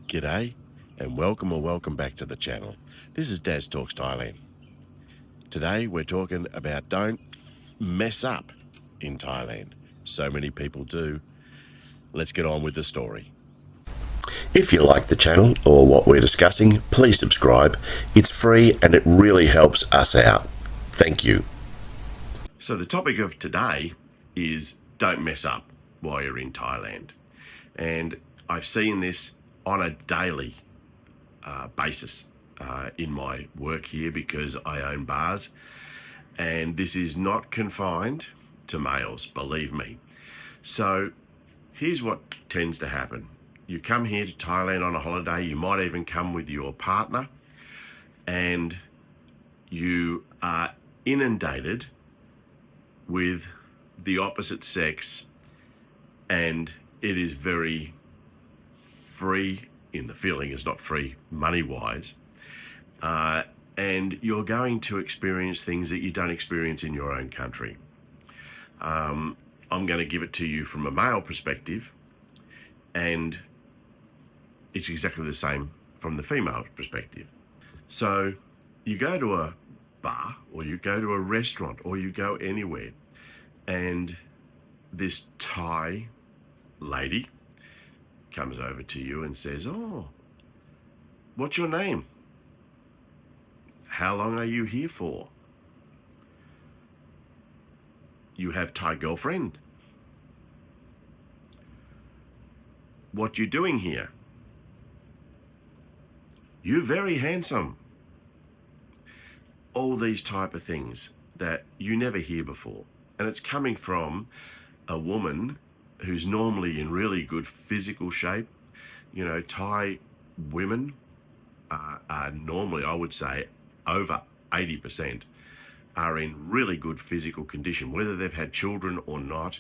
G'day and welcome back to the channel. This is Daz Talks Thailand. Today we're talking about don't mess up in Thailand. So many people do. Let's get on with the story. If you like the channel or what we're discussing, please subscribe. It's free and it really helps us out. Thank you. So the topic of today is don't mess up while you're in Thailand. And I've seen this on a daily basis in my work here because I own bars. And this is not confined to males, believe me. So here's what tends to happen. You come here to Thailand on a holiday, you might even come with your partner, and you are inundated with the opposite sex, and it is very free in the feeling. It's not free money-wise. And you're going to experience things that you don't experience in your own country. I'm going to give it to you from a male perspective, and it's exactly the same from the female perspective. So you go to a bar or you go to a restaurant or you go anywhere, and this Thai lady comes over to you and says, "Oh, what's your name? How long are you here for? You have Thai girlfriend? What you doing here? You're very handsome." All these type of things that you never hear before. And it's coming from a woman who's normally in really good physical shape. You know, Thai women are normally, I would say, over 80% are in really good physical condition, whether they've had children or not.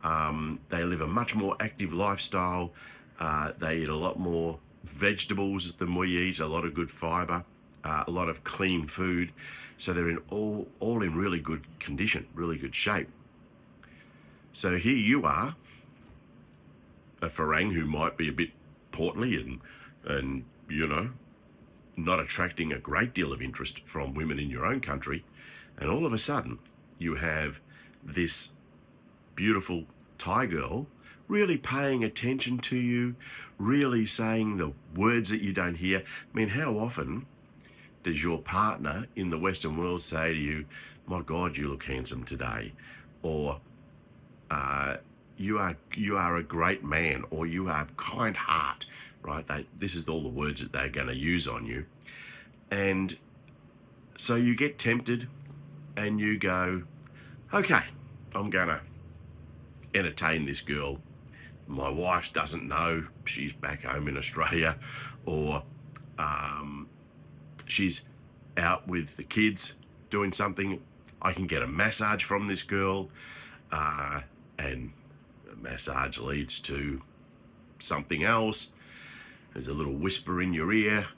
They live a much more active lifestyle. They eat a lot more vegetables than we eat, a lot of good fiber, a lot of clean food. So they're in all in really good condition, really good shape. So here you are, a Farang who might be a bit portly and you know, not attracting a great deal of interest from women in your own country, and all of a sudden you have this beautiful Thai girl really paying attention to you, really saying the words that you don't hear. I mean, how often does your partner in the Western world say to you, "My God, you look handsome today," or you are a great man, or "you have kind heart," right? This is all the words that they're going to use on you. And so you get tempted and you go, "Okay, I'm going to entertain this girl. My wife doesn't know, she's back home in Australia," or she's out with the kids doing something. I can get a massage from this girl, and a massage leads to something else. There's a little whisper in your ear,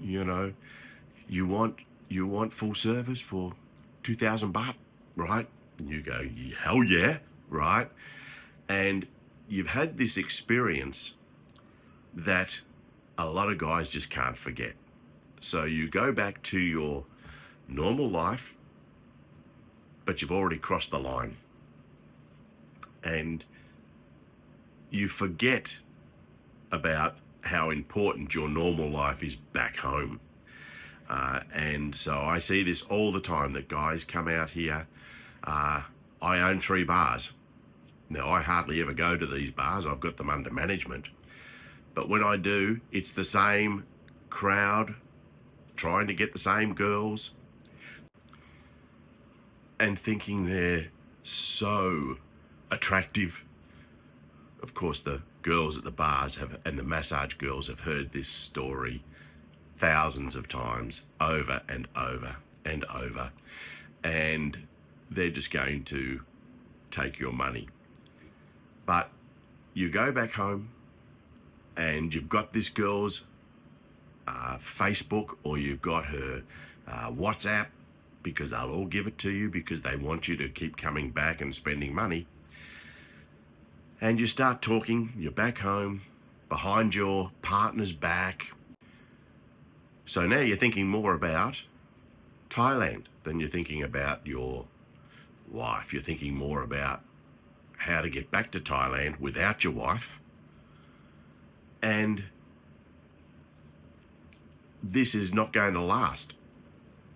you know, you want full service for 2,000 baht, right? And you go, "Hell yeah," right? And you've had this experience that a lot of guys just can't forget. So you go back to your normal life, but you've already crossed the line. And you forget about how important your normal life is back home. And so I see this all the time, that guys come out here. I own 3 bars. Now, I hardly ever go to these bars. I've got them under management. But when I do, it's the same crowd trying to get the same girls and thinking they're so attractive. Of course, the girls at the bars and the massage girls have heard this story thousands of times, over and over and over, and they're just going to take your money. But you go back home and you've got this girl's Facebook, or you've got her WhatsApp, because they'll all give it to you because they want you to keep coming back and spending money. And you start talking, you're back home, behind your partner's back. So now you're thinking more about Thailand than you're thinking about your wife. You're thinking more about how to get back to Thailand without your wife. And this is not going to last,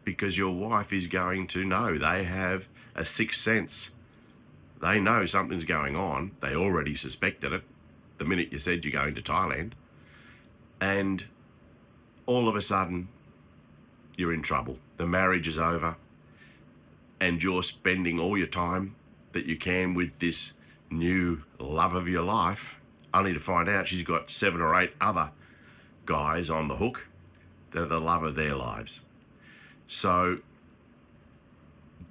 because your wife is going to know. They have a sixth sense. They know something's going on. They already suspected it the minute you said you're going to Thailand. And all of a sudden, you're in trouble. The marriage is over, and you're spending all your time that you can with this new love of your life, only to find out she's got 7 or 8 other guys on the hook that are the love of their lives. So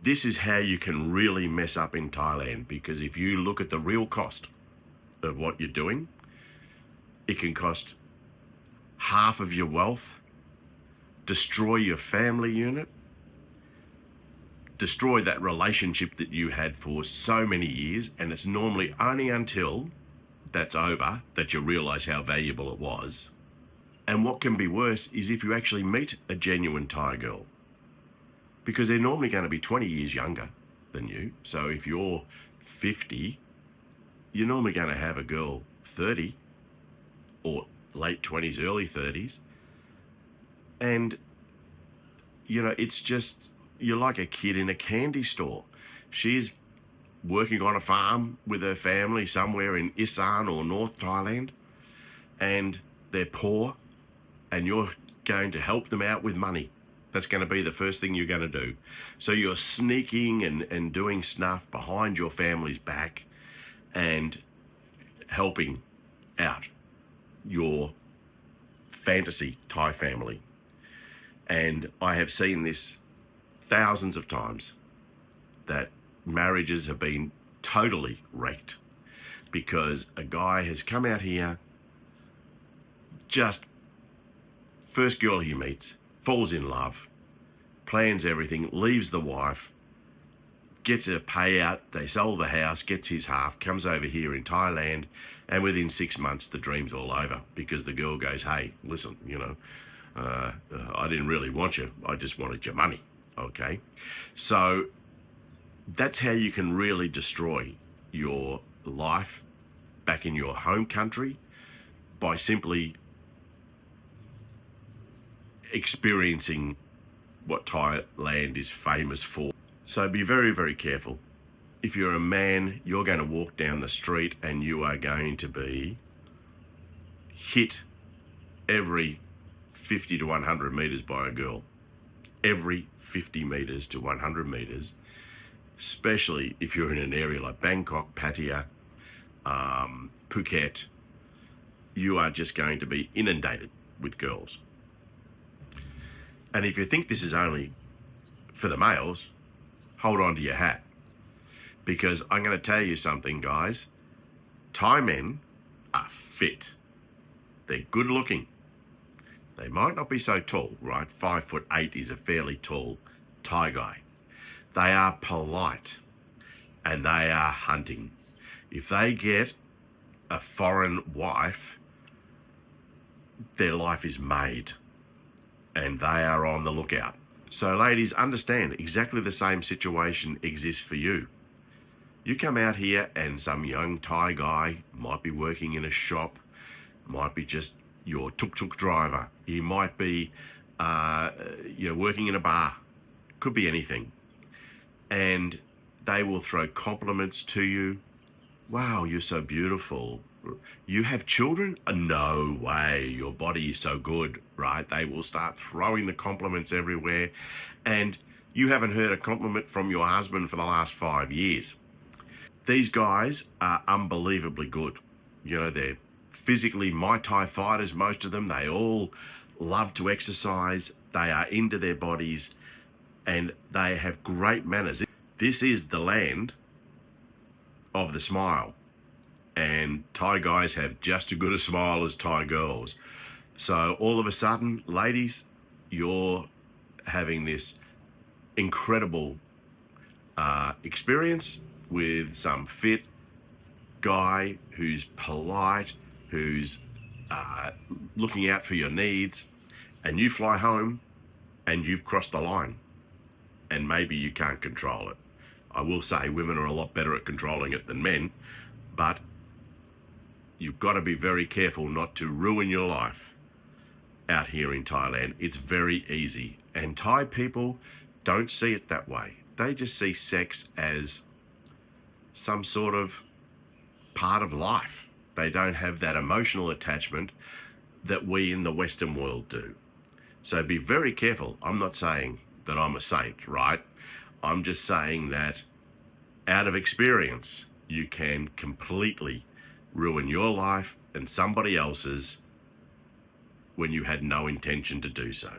this is how you can really mess up in Thailand, because if you look at the real cost of what you're doing, it can cost half of your wealth, destroy your family unit, destroy that relationship that you had for so many years. And it's normally only until that's over that you realize how valuable it was. And what can be worse is if you actually meet a genuine Thai girl, because they're normally going to be 20 years younger than you. So if you're 50, you're normally going to have a girl 30 or late 20s, early 30s. And, you know, it's just, you're like a kid in a candy store. She's working on a farm with her family somewhere in Isan or North Thailand, and they're poor, and you're going to help them out with money. That's going to be the first thing you're going to do. So you're sneaking and doing stuff behind your family's back and helping out your fantasy Thai family. And I have seen this thousands of times, that marriages have been totally wrecked because a guy has come out here, just first girl he meets, falls in love, plans everything, leaves the wife, gets a payout, they sell the house, gets his half, comes over here in Thailand, and within 6 months the dream's all over, because the girl goes, hey, listen, you know, I didn't really want you, I just wanted your money. Okay, so that's how you can really destroy your life back in your home country, by simply experiencing what Thailand is famous for. So be very, very careful. If you're a man, you're going to walk down the street and you are going to be hit every 50 to 100 meters by a girl. Every 50 meters to 100 meters, especially if you're in an area like Bangkok, Pattaya, Phuket, you are just going to be inundated with girls. And if you think this is only for the males, hold on to your hat, because I'm going to tell you something, guys. Thai men are fit. They're good looking. They might not be so tall, right? 5'8" is a fairly tall Thai guy. They are polite and they are hunting. If they get a foreign wife, their life is made, and they are on the lookout. So ladies, understand, exactly the same situation exists for you. You come out here and some young Thai guy might be working in a shop, might be just your tuk-tuk driver, he might be working in a bar, could be anything, and they will throw compliments to you. Wow, you're so beautiful. You have children? No way, your body is so good, right? They will start throwing the compliments everywhere, and you haven't heard a compliment from your husband for the last 5 years. These guys are unbelievably good. You know, they're physically Muay Thai fighters, most of them. They all love to exercise. They are into their bodies, and they have great manners. This is the land of the smile, and Thai guys have just as good a smile as Thai girls. So all of a sudden, ladies, you're having this incredible experience with some fit guy who's polite, who's looking out for your needs, and you fly home and you've crossed the line, and maybe you can't control it. I will say women are a lot better at controlling it than men, but you've got to be very careful not to ruin your life out here in Thailand. It's very easy, and Thai people don't see it that way. They just see sex as some sort of part of life. They don't have that emotional attachment that we in the Western world do. So be very careful. I'm not saying that I'm a saint, right? I'm just saying that out of experience, you can completely ruin your life and somebody else's when you had no intention to do so.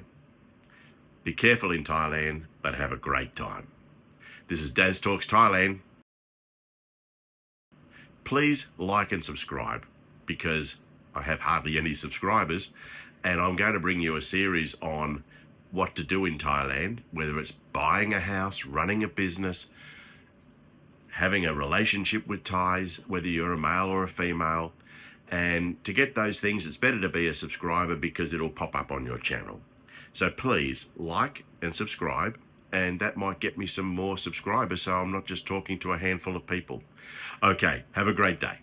Be careful in Thailand, but have a great time. This is Daz Talks Thailand. Please like and subscribe, because I have hardly any subscribers, and I'm going to bring you a series on what to do in Thailand, whether it's buying a house, running a business, having a relationship with Thais, whether you're a male or a female. And to get those things, it's better to be a subscriber because it'll pop up on your channel. So please like and subscribe, and that might get me some more subscribers so I'm not just talking to a handful of people. Okay, have a great day.